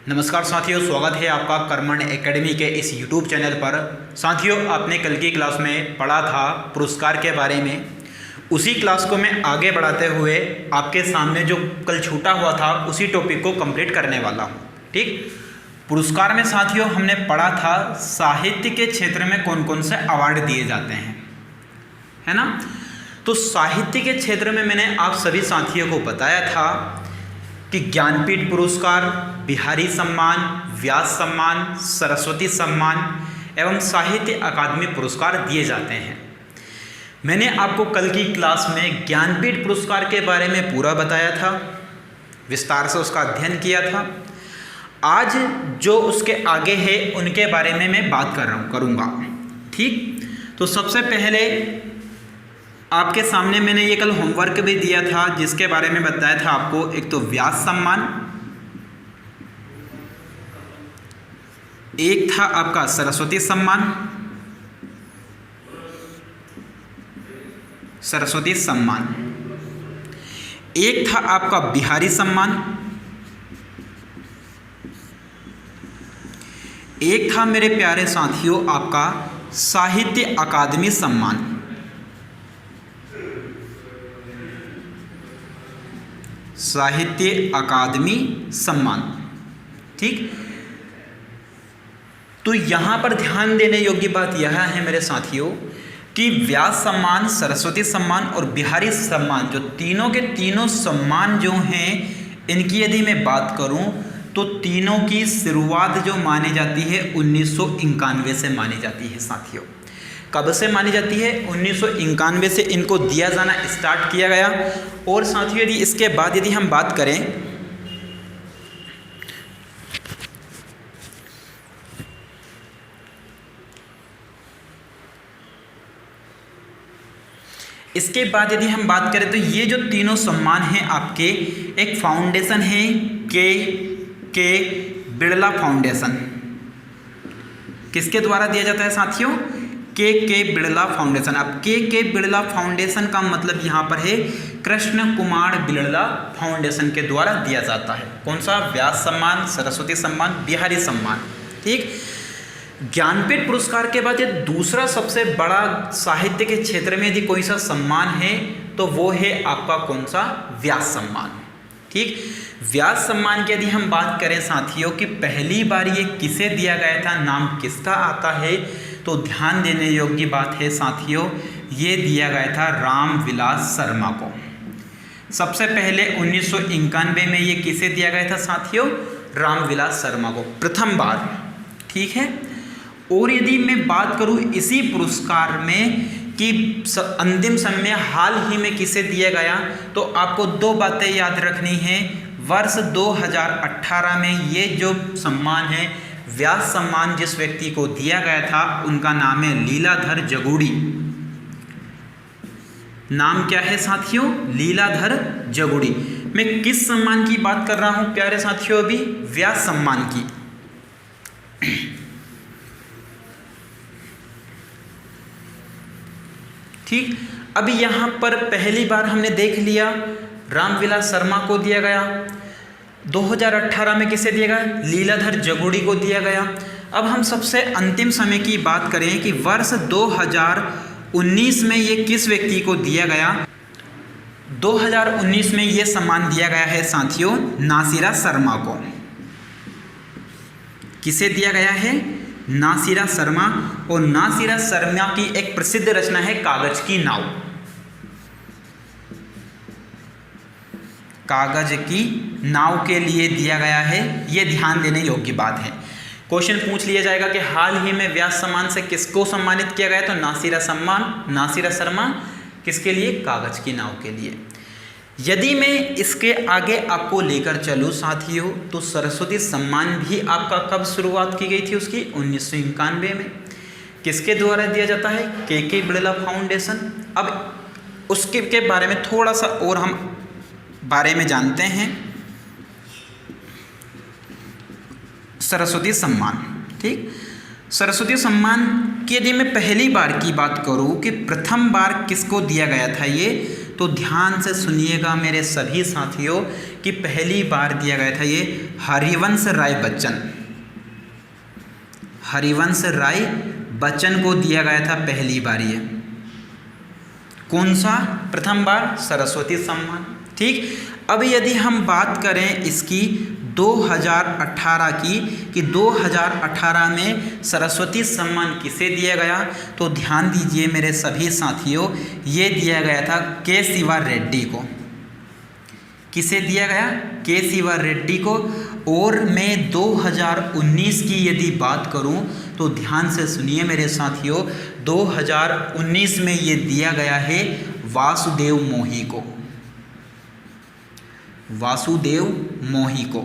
नमस्कार साथियों, स्वागत है आपका कर्मण एकेडमी के इस यूट्यूब चैनल पर। साथियों, आपने कल की क्लास में पढ़ा था पुरस्कार के बारे में। उसी क्लास को मैं आगे बढ़ाते हुए आपके सामने जो कल छूटा हुआ था उसी टॉपिक को कंप्लीट करने वाला हूँ। ठीक, पुरस्कार में साथियों हमने पढ़ा था साहित्य के क्षेत्र में कौन कौन से अवार्ड दिए जाते हैं, है ना। तो साहित्य के क्षेत्र में मैंने आप सभी साथियों को बताया था कि ज्ञानपीठ पुरस्कार, बिहारी सम्मान, व्यास सम्मान, सरस्वती सम्मान एवं साहित्य अकादमी पुरस्कार दिए जाते हैं। मैंने आपको कल की क्लास में ज्ञानपीठ पुरस्कार के बारे में पूरा बताया था, विस्तार से उसका अध्ययन किया था। आज जो उसके आगे है उनके बारे में मैं बात करूँगा। ठीक, तो सबसे पहले आपके सामने मैंने ये कल होमवर्क भी दिया था जिसके बारे में बताया था आपको। एक तो व्यास सम्मान, एक था आपका सरस्वती सम्मान, एक था आपका बिहारी सम्मान, एक था मेरे प्यारे साथियों आपका साहित्य अकादमी सम्मान। साहित्य अकादमी सम्मान। ठीक, तो यहां पर ध्यान देने योग्य बात यह है मेरे साथियों कि व्यास सम्मान, सरस्वती सम्मान और बिहारी सम्मान, जो तीनों के तीनों सम्मान जो हैं, इनकी यदि मैं बात करूं तो तीनों की शुरुआत जो मानी जाती है 1991 से मानी जाती है साथियों। कब से मानी जाती है? 1991 से इनको दिया जाना स्टार्ट किया गया। और साथियों यदि इसके बाद यदि हम बात करें तो ये जो तीनों सम्मान हैं आपके, एक फाउंडेशन है के बिड़ला फाउंडेशन। किसके द्वारा दिया जाता है साथियों? के बिड़ला फाउंडेशन। अब के बिड़ला फाउंडेशन का मतलब यहाँ पर है कृष्ण कुमार बिड़ला फाउंडेशन के द्वारा दिया जाता है। कौन सा? व्यास सम्मान, सरस्वती सम्मान, बिहारी सम्मान। ठीक, ज्ञानपीठ पुरस्कार के बाद ये दूसरा सबसे बड़ा साहित्य के क्षेत्र में यदि कोई सा सम्मान है तो वो है आपका कौन सा? व्यास सम्मान। ठीक, व्यास सम्मान की यदि हम बात करें साथियों कि पहली बार ये किसे दिया गया था, नाम किसका आता है, तो ध्यान देने योग्य बात है साथियों, ये दिया गया था रामविलास शर्मा को। सबसे पहले 1991 में ये किसे दिया गया था साथियों? रामविलास शर्मा को प्रथम बार। ठीक है, और यदि मैं बात करूं इसी पुरस्कार में कि अंतिम समय में हाल ही में किसे दिया गया, तो आपको दो बातें याद रखनी है। वर्ष 2018 में ये जो सम्मान है, व्यास सम्मान, जिस व्यक्ति को दिया गया था उनका नाम है लीलाधर जगुड़ी। नाम क्या है साथियों? लीलाधर जगुड़ी। मैं किस सम्मान की बात कर रहा हूं प्यारे साथियों? अभी व्यास सम्मान की। ठीक, अभी यहां पर पहली बार हमने देख लिया रामविलास शर्मा को दिया गया। 2018 में किसे दिया गया? लीलाधर जगुड़ी को दिया गया। अब हम सबसे अंतिम समय की बात करें कि वर्ष 2019 में ये किस व्यक्ति को दिया गया। 2019 में ये सम्मान दिया गया है साथियों नासिरा शर्मा को। किसे दिया गया है? नासिरा शर्मा। और नासिरा शर्मा की एक प्रसिद्ध रचना है कागज की नाव। कागज की नाव के लिए दिया गया है, ये ध्यान देने योग्य बात है। क्वेश्चन पूछ लिया जाएगा कि हाल ही में व्यास सम्मान से किसको सम्मानित किया गया, तो नासिरा शर्मा। किसके लिए? कागज की नाव के लिए। यदि मैं इसके आगे आपको लेकर चलूँ साथियों, तो सरस्वती सम्मान भी आपका कब शुरुआत की गई थी उसकी? 1991 में। किसके द्वारा दिया जाता है? के बिड़ला फाउंडेशन। अब उसके के बारे में थोड़ा सा और हम बारे में जानते हैं। सरस्वती सम्मान। ठीक, सरस्वती सम्मान की यदि मैं पहली बार की बात करूं कि प्रथम बार किसको दिया गया था ये, तो ध्यान से सुनिएगा मेरे सभी साथियों कि पहली बार दिया गया था ये हरिवंश राय बच्चन, हरिवंश राय बच्चन को दिया गया था पहली बार। ये कौन सा? प्रथम बार सरस्वती सम्मान। ठीक, अब यदि हम बात करें इसकी 2018 की कि 2018 में सरस्वती सम्मान किसे दिया गया, तो ध्यान दीजिए मेरे सभी साथियों, ये दिया गया था के शिवा रेड्डी को। किसे दिया गया? के शिवा रेड्डी को। और मैं 2019 की यदि बात करूं तो ध्यान से सुनिए मेरे साथियों, 2019 में ये दिया गया है वासुदेव मोही को, वासुदेव मोही को।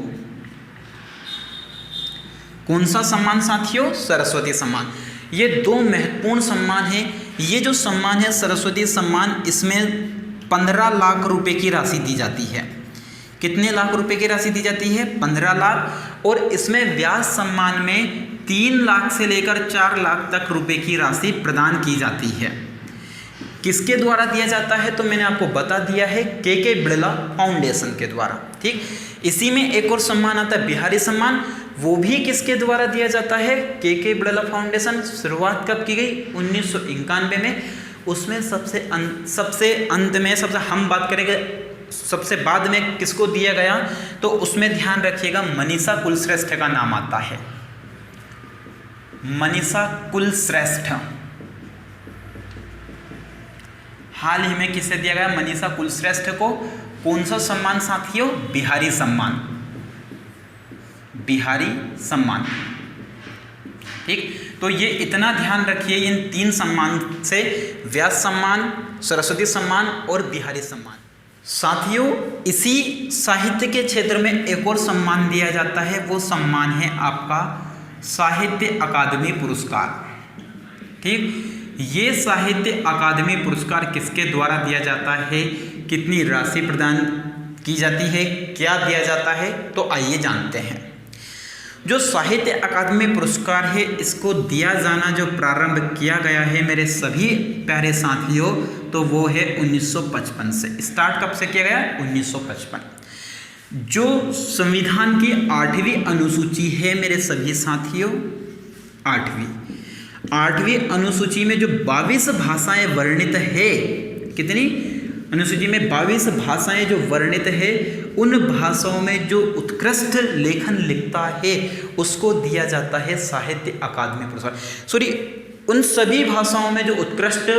कौन सा सम्मान साथियों? सरस्वती सम्मान। ये दो महत्वपूर्ण सम्मान हैं। ये जो सम्मान है सरस्वती सम्मान, इसमें 15 लाख रुपए की राशि दी जाती है। कितने लाख रुपए की राशि दी जाती है? 15 लाख। और इसमें व्यास सम्मान में 3 लाख से लेकर 4 लाख तक रुपए की राशि प्रदान की जाती है। किसके द्वारा दिया जाता है? तो मैंने आपको बता दिया है के बिड़ला फाउंडेशन के द्वारा। ठीक, इसी में एक और सम्मान आता है बिहारी सम्मान, वो भी किसके द्वारा दिया जाता है? के बिड़ला फाउंडेशन। शुरुआत कब की गई? 1991 में। उसमें सबसे अंत में, सबसे हम बात करेंगे सबसे बाद में किसको दिया गया, तो उसमें ध्यान रखिएगा मनीषा कुलश्रेष्ठ का नाम आता है। मनीषा कुलश्रेष्ठ हाल ही में किसे दिया गया? मनीषा कुलश्रेष्ठ को। कौन सा सम्मान साथियों? बिहारी सम्मान, बिहारी सम्मान। ठीक, तो ये इतना ध्यान रखिए, इन 3 सम्मान से व्यास सम्मान, सरस्वती सम्मान और बिहारी सम्मान। साथियों, इसी साहित्य के क्षेत्र में एक और सम्मान दिया जाता है, वो सम्मान है आपका साहित्य अकादमी पुरस्कार। ठीक, ये साहित्य अकादमी पुरस्कार किसके द्वारा दिया जाता है, कितनी राशि प्रदान की जाती है, क्या दिया जाता है, तो आइए जानते हैं। जो साहित्य अकादमी पुरस्कार है, इसको दिया जाना जो प्रारंभ किया गया है मेरे सभी प्यारे साथियों, तो वो है 1955 से। स्टार्ट कब से किया गया? 1955। जो संविधान की 8वीं अनुसूची है मेरे सभी साथियों, 8वीं अनुसूची में जो 22 भाषाएं वर्णित है, कितनी? अनुसूची में 22 भाषाएं जो वर्णित है, उन भाषाओं में जो उत्कृष्ट लेखन लिखता है उसको दिया जाता है साहित्य अकादमी पुरस्कार। सॉरी, उन सभी भाषाओं में जो उत्कृष्ट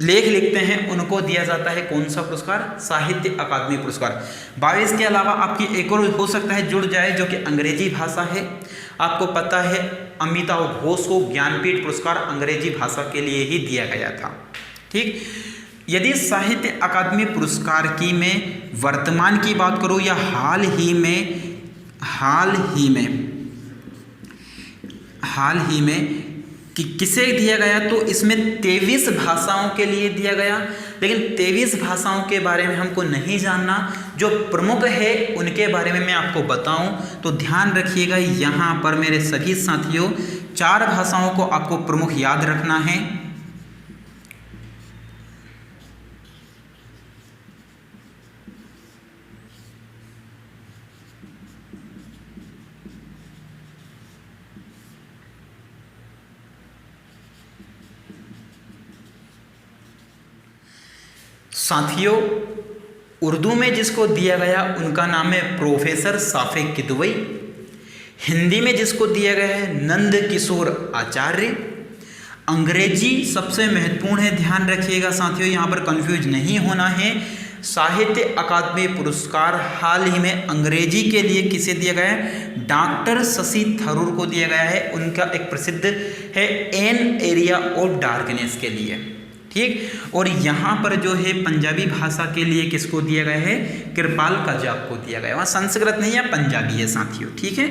लेख लिखते हैं उनको दिया जाता है कौन सा पुरस्कार? साहित्य अकादमी पुरस्कार। 22 के अलावा आपकी एक और हो सकता है जुड़ जाए, जो कि अंग्रेजी भाषा है। आपको पता है अमिताभ घोष को ज्ञानपीठ पुरस्कार अंग्रेजी भाषा के लिए ही दिया गया था। ठीक, यदि साहित्य अकादमी पुरस्कार की मैं वर्तमान की बात करूं या हाल ही में कि किसे दिया गया, तो इसमें 23 भाषाओं के लिए दिया गया। लेकिन 23 भाषाओं के बारे में हमको नहीं जानना, जो प्रमुख है उनके बारे में मैं आपको बताऊं, तो ध्यान रखिएगा यहाँ पर मेरे सभी साथियों, 4 भाषाओं को आपको प्रमुख याद रखना है। साथियों, उर्दू में जिसको दिया गया उनका नाम है प्रोफेसर साफे किदवई। हिंदी में जिसको दिया गया है नंद किशोर आचार्य। अंग्रेजी सबसे महत्वपूर्ण है, ध्यान रखिएगा साथियों, यहाँ पर कंफ्यूज नहीं होना है। साहित्य अकादमी पुरस्कार हाल ही में अंग्रेजी के लिए किसे दिया गया है? डॉक्टर शशि थरूर को दिया गया है। उनका एक प्रसिद्ध है एन एरिया ऑफ डार्कनेस के लिए। ठीक, और यहाँ पर जो है पंजाबी भाषा के लिए किसको दिया गया है? कृपाल काजाब को दिया गया है। वहाँ संस्कृत नहीं है, पंजाबी है साथियों। ठीक है,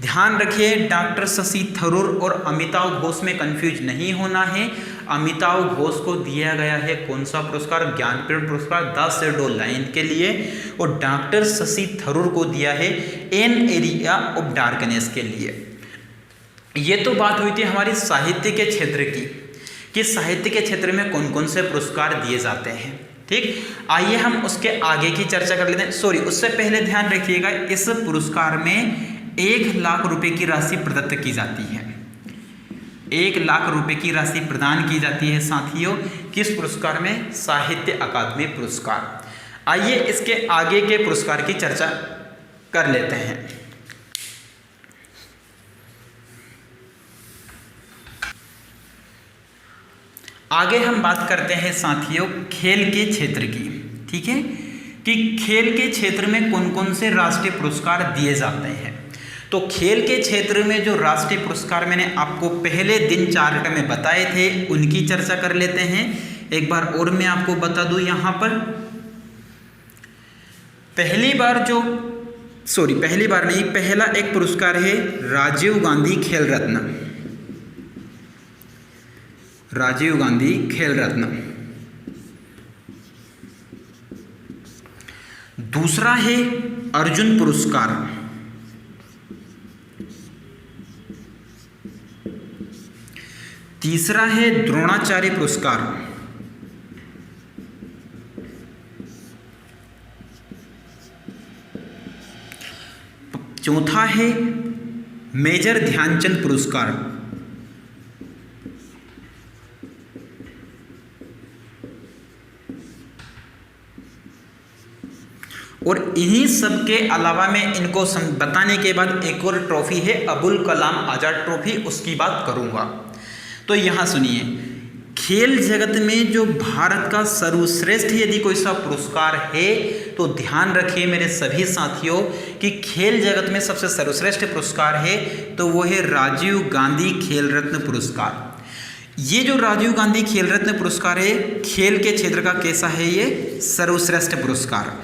ध्यान रखिए, डॉक्टर शशि थरूर और अमिताभ घोष में कंफ्यूज नहीं होना है। अमिताभ घोष को दिया गया है कौन सा पुरस्कार? ज्ञानपीठ पुरस्कार द शैडो लाइन के लिए। और डॉक्टर शशि थरूर को दिया है एन एरिया ऑफ डार्कनेस के लिए। ये तो बात हुई थी हमारी साहित्य के क्षेत्र की, कि साहित्य के क्षेत्र में कौन कौन से पुरस्कार दिए जाते हैं। ठीक, आइए हम उसके आगे की चर्चा कर लेते हैं। सॉरी, उससे पहले ध्यान रखिएगा, इस पुरस्कार में 1 लाख रुपए की राशि प्रदत्त की जाती है। 1 लाख रुपए की राशि प्रदान की जाती है साथियों, किस पुरस्कार में? साहित्य अकादमी पुरस्कार। आइए इसके आगे के पुरस्कार की चर्चा कर लेते हैं। आगे हम बात करते हैं साथियों खेल के क्षेत्र की। ठीक है, कि खेल के क्षेत्र में कौन कौन से राष्ट्रीय पुरस्कार दिए जाते हैं। तो खेल के क्षेत्र में जो राष्ट्रीय पुरस्कार मैंने आपको पहले दिन चार्ट में बताए थे, उनकी चर्चा कर लेते हैं। एक बार और मैं आपको बता दूं, यहां पर पहली बार नहीं, पहला एक पुरस्कार है राजीव गांधी खेल रत्न। राजीव गांधी खेल रत्न। दूसरा है अर्जुन पुरस्कार। तीसरा है द्रोणाचार्य पुरस्कार। चौथा है मेजर ध्यानचंद पुरस्कार। और इन्हीं सब के अलावा में इनको बताने के बाद एक और ट्रॉफी है अबुल कलाम आजाद ट्रॉफी, उसकी बात करूंगा। तो यहां सुनिए, खेल जगत में जो भारत का सर्वश्रेष्ठ यदि कोई सा पुरस्कार है तो ध्यान रखिए मेरे सभी साथियों कि खेल जगत में सबसे सर्वश्रेष्ठ पुरस्कार है तो वो है राजीव गांधी खेल रत्न पुरस्कार। ये जो राजीव गांधी खेल रत्न पुरस्कार है, खेल के क्षेत्र का कैसा है? ये सर्वश्रेष्ठ पुरस्कार।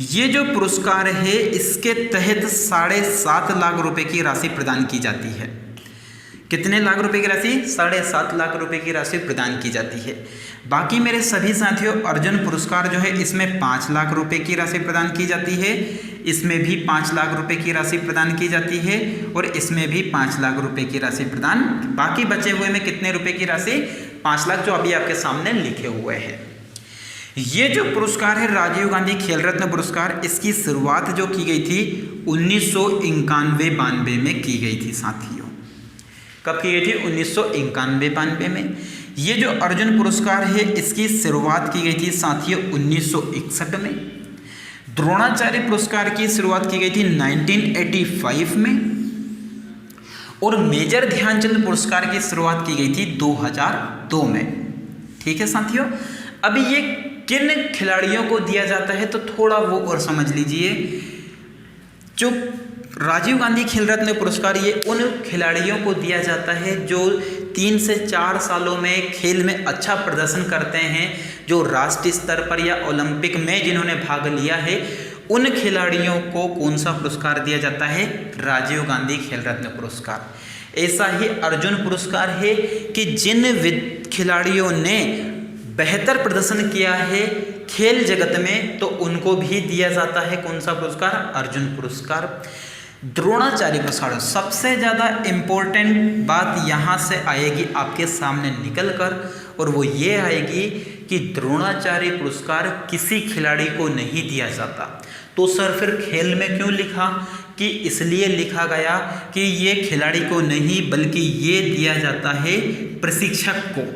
ये जो पुरस्कार है इसके तहत 7.5 लाख रुपए की राशि प्रदान की जाती है। कितने लाख रुपए की राशि? 7.5 लाख रुपए की राशि प्रदान की जाती है। बाकी मेरे सभी साथियों अर्जुन पुरस्कार जो है इसमें 5 लाख रुपए की राशि प्रदान की जाती है, इसमें भी 5 लाख रुपए की राशि प्रदान की जाती है और इसमें भी 5 लाख रुपए की राशि प्रदान। बाकी बचे हुए में कितने रुपए की राशि? 5 लाख, जो अभी आपके सामने लिखे हुए हैं। ये जो पुरस्कार है राजीव गांधी खेल रत्न पुरस्कार, इसकी शुरुआत जो की गई थी 1991-92 में की गई थी साथियों। कब की गई थी? 1991-92 में। ये जो अर्जुन पुरस्कार है इसकी शुरुआत की गई थी साथियों 1961 में। द्रोणाचार्य पुरस्कार की शुरुआत की गई थी 1985 में और मेजर ध्यानचंद पुरस्कार की शुरुआत की गई थी 2002 में। ठीक है साथियों, अभी ये किन खिलाड़ियों को दिया जाता है तो थोड़ा वो और समझ लीजिए। जो राजीव गांधी खेल रत्न पुरस्कार ये उन खिलाड़ियों को दिया जाता है जो 3 से 4 सालों में खेल में अच्छा प्रदर्शन करते हैं, जो राष्ट्रीय स्तर पर या ओलंपिक में जिन्होंने भाग लिया है, उन खिलाड़ियों को कौन सा पुरस्कार दिया जाता है? राजीव गांधी खेल रत्न पुरस्कार। ऐसा ही अर्जुन पुरस्कार है कि जिन खिलाड़ियों ने बेहतर प्रदर्शन किया है खेल जगत में तो उनको भी दिया जाता है कौन सा पुरस्कार? अर्जुन पुरस्कार। द्रोणाचार्य पुरस्कार, सबसे ज़्यादा इम्पोर्टेंट बात यहाँ से आएगी आपके सामने निकल कर, और वो ये आएगी कि द्रोणाचार्य पुरस्कार किसी खिलाड़ी को नहीं दिया जाता। तो सर फिर खेल में क्यों लिखा? कि इसलिए लिखा गया कि ये खिलाड़ी को नहीं बल्कि ये दिया जाता है प्रशिक्षक को।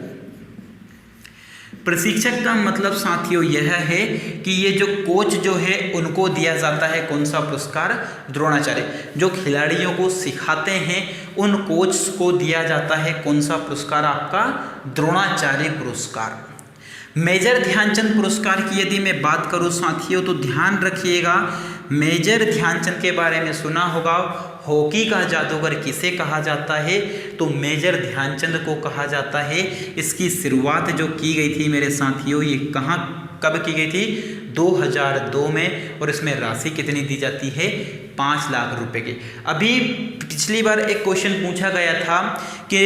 प्रशिक्षक का मतलब साथियों यह है कि ये जो कोच जो है उनको दिया जाता है कौन सा पुरस्कार? द्रोणाचार्य। जो खिलाड़ियों को सिखाते हैं उन कोच को दिया जाता है कौन सा पुरस्कार? आपका द्रोणाचार्य पुरस्कार। मेजर ध्यानचंद पुरस्कार की यदि मैं बात करूं साथियों तो ध्यान रखिएगा, मेजर ध्यानचंद के बारे में सुना होगा। हॉकी का जादूगर किसे कहा जाता है? तो मेजर ध्यानचंद को कहा जाता है। इसकी शुरुआत जो की गई थी मेरे साथियों, ये कब की गई थी? 2002 में। और इसमें राशि कितनी दी जाती है? 5 लाख रुपए की। अभी पिछली बार एक क्वेश्चन पूछा गया था कि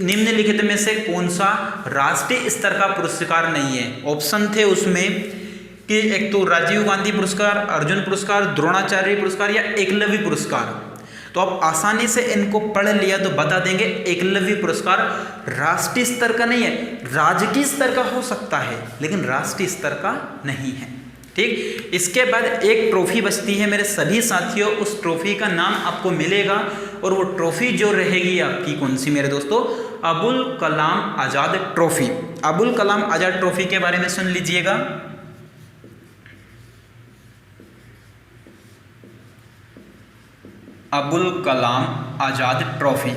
निम्नलिखित में से कौन सा राष्ट्रीय स्तर का पुरस्कार नहीं है। ऑप्शन थे उसमें कि एक तो राजीव गांधी पुरस्कार, अर्जुन पुरस्कार, द्रोणाचार्य पुरस्कार या एकलव्य पुरस्कार। तो आप आसानी से इनको पढ़ लिया तो बता देंगे एकलव्य पुरस्कार राष्ट्रीय स्तर का नहीं है, राजकीय स्तर का हो सकता है लेकिन राष्ट्रीय स्तर का नहीं है। ठीक, इसके बाद एक ट्रॉफी बचती है मेरे सभी साथियों, उस ट्रॉफी का नाम आपको मिलेगा और वो ट्रॉफी जो रहेगी आपकी कौन सी मेरे दोस्तों, अबुल कलाम आज़ाद ट्रॉफी। अबुल कलाम आज़ाद ट्रॉफी के बारे में सुन लीजिएगा। अबुल कलाम आज़ाद ट्रॉफी,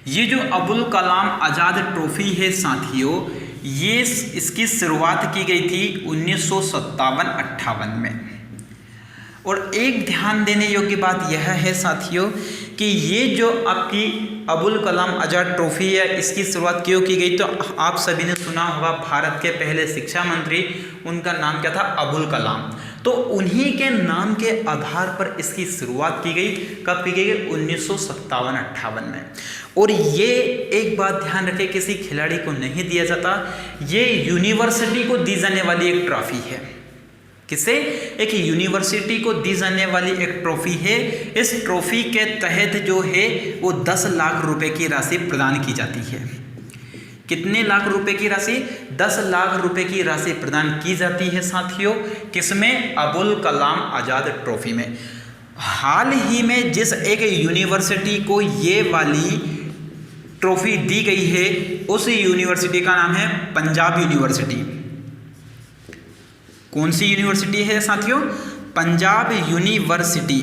ये जो अबुल कलाम आज़ाद ट्रॉफी है साथियों, ये इसकी शुरुआत की गई थी 1957-58 में। और एक ध्यान देने योग्य बात यह है साथियों कि ये जो आपकी अबुल कलाम आज़ाद ट्रॉफी है, इसकी शुरुआत क्यों की गई, तो आप सभी ने सुना होगा भारत के पहले शिक्षा मंत्री, उनका नाम क्या था, अबुल कलाम। तो उन्हीं के नाम के आधार पर इसकी शुरुआत की गई। कब की गई? 1957-58 में। और ये एक बात ध्यान रखें, किसी खिलाड़ी को नहीं दिया जाता, ये यूनिवर्सिटी को दी जाने वाली एक ट्रॉफी है। किसे? एक यूनिवर्सिटी को दी जाने वाली एक ट्रॉफी है। इस ट्रॉफी के तहत जो है वो 10 लाख रुपए की राशि प्रदान की जाती है। कितने लाख रुपए की राशि? 10 लाख रुपए की राशि प्रदान की जाती है साथियों। किसमें? अबुल कलाम आज़ाद ट्रॉफी में। हाल ही में जिस एक यूनिवर्सिटी को ये वाली ट्रॉफी दी गई है, उस यूनिवर्सिटी का नाम है पंजाब यूनिवर्सिटी। कौन सी यूनिवर्सिटी है साथियों? पंजाब यूनिवर्सिटी।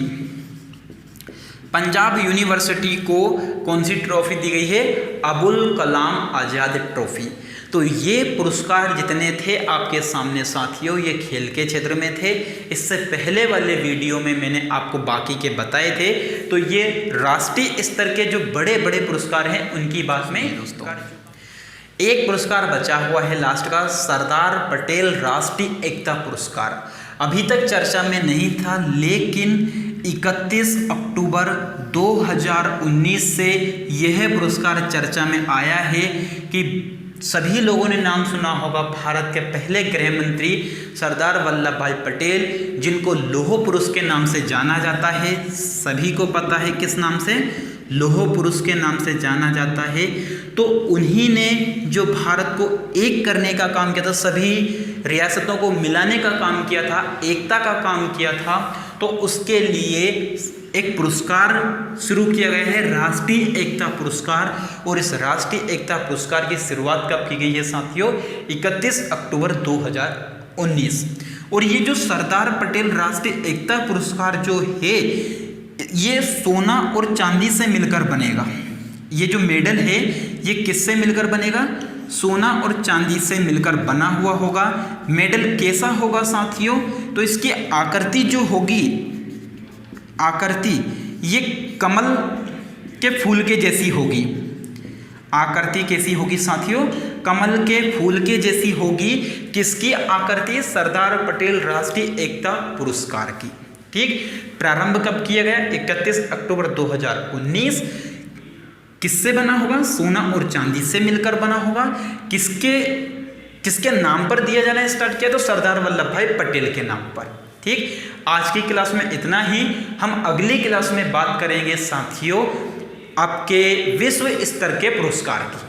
पंजाब यूनिवर्सिटी को कौन सी ट्रॉफी दी गई है? अबुल कलाम आज़ाद ट्रॉफी। तो ये पुरस्कार जितने थे आपके सामने साथियों, ये खेल के क्षेत्र में थे। इससे पहले वाले वीडियो में मैंने आपको बाकी के बताए थे। तो ये राष्ट्रीय स्तर के जो बड़े बड़े पुरस्कार हैं उनकी बात में दोस्तों, एक पुरस्कार बचा हुआ है लास्ट का, सरदार पटेल राष्ट्रीय एकता पुरस्कार। अभी तक चर्चा में नहीं था, लेकिन 31 अक्टूबर 2019 से यह पुरस्कार चर्चा में आया है कि सभी लोगों ने नाम सुना होगा भारत के पहले गृह मंत्री सरदार वल्लभ भाई पटेल, जिनको लौह पुरुष के नाम से जाना जाता है। सभी को पता है किस नाम से? लौह पुरुष के नाम से जाना जाता है। तो उन्हीं ने जो भारत को एक करने का काम किया था, सभी रियासतों को मिलाने का काम किया था, एकता का काम किया था, तो उसके लिए एक पुरस्कार शुरू किया गया है, राष्ट्रीय एकता पुरस्कार। और इस राष्ट्रीय एकता पुरस्कार की शुरुआत कब की गई है साथियों? 31 अक्टूबर 2019। और ये जो सरदार पटेल राष्ट्रीय एकता पुरस्कार जो है, ये सोना और चांदी से मिलकर बनेगा। ये जो मेडल है ये किससे मिलकर बनेगा? सोना और चांदी से मिलकर बना हुआ होगा। मेडल कैसा होगा साथियों? तो इसकी आकृति जो होगी, आकृति ये कमल के फूल के जैसी होगी। आकृति कैसी होगी साथियों? कमल के फूल के जैसी होगी। किसकी आकृति? सरदार पटेल राष्ट्रीय एकता पुरस्कार की। ठीक, प्रारंभ कब किया गया? 31 अक्टूबर 2019। किससे बना होगा? सोना और चांदी से मिलकर बना होगा। किसके नाम पर दिया जाना स्टार्ट किया? तो सरदार वल्लभ भाई पटेल के नाम पर। ठीक, आज की क्लास में इतना ही। हम अगली क्लास में बात करेंगे साथियों आपके विश्व स्तर के पुरस्कार की।